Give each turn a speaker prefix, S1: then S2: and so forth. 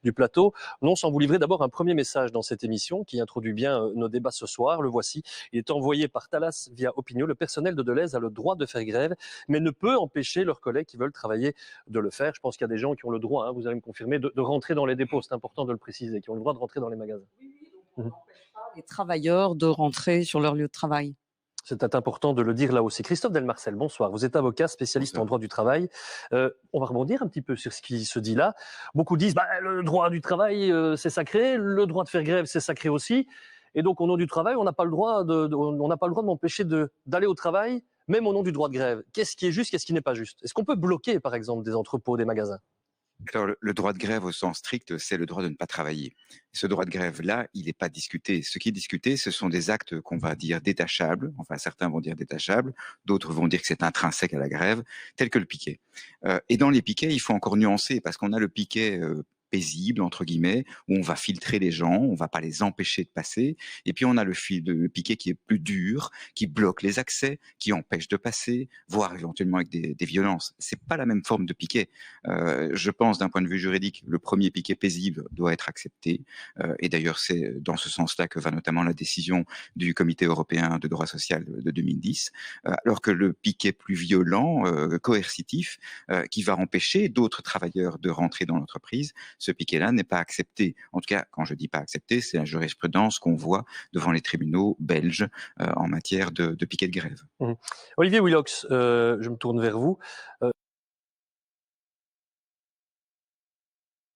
S1: du plateau. Non, sans vous livrer d'abord un premier message dans cette émission qui introduit bien nos débats ce soir. Le voici. Il est envoyé par Thalas via Opinion. Le personnel de Deleuze a le droit de faire grève, mais ne peut empêcher leurs collègues qui veulent travailler de le faire. Je pense qu'il y a des gens qui ont le droit, vous allez me confirmer, de rentrer dans les dépôts. C'est important de le préciser, qui ont le droit de rentrer dans les magasins.
S2: On n'empêche pas les travailleurs de rentrer sur leur lieu de travail.
S1: C'est important de le dire là aussi. Christophe Delmarcel, bonsoir. Vous êtes avocat, spécialiste
S3: Bonsoir.
S1: en droit du travail. On va rebondir un petit peu sur ce qui se dit là. Beaucoup disent le droit du travail, c'est sacré, le droit de faire grève, c'est sacré aussi. Et donc, au nom du travail, on n'a pas le droit de m'empêcher d'aller au travail, même au nom du droit de grève. Qu'est-ce qui est juste, qu'est-ce qui n'est pas juste? Est-ce qu'on peut bloquer, par exemple, des entrepôts, des magasins?
S3: Alors, le droit de grève au sens strict, c'est le droit de ne pas travailler. Ce droit de grève-là, il n'est pas discuté. Ce qui est discuté, ce sont des actes qu'on va dire détachables. Enfin, certains vont dire détachables, d'autres vont dire que c'est intrinsèque à la grève, tel que le piquet. Et dans les piquets, il faut encore nuancer, parce qu'on a le piquet paisible, entre guillemets, où on va filtrer les gens, on va pas les empêcher de passer. Et puis on a le piquet qui est plus dur, qui bloque les accès, qui empêche de passer, voire éventuellement avec des violences. C'est pas la même forme de piquet. Je pense d'un point de vue juridique, le premier piquet paisible doit être accepté. Et d'ailleurs, c'est dans ce sens-là que va notamment la décision du Comité européen de droit social de 2010. Alors que le piquet plus violent, coercitif, qui va empêcher d'autres travailleurs de rentrer dans l'entreprise, ce piquet-là n'est pas accepté. En tout cas, quand je dis pas accepté, c'est la jurisprudence qu'on voit devant les tribunaux belges en matière de piquet de grève.
S1: Olivier Willox, je me tourne vers vous.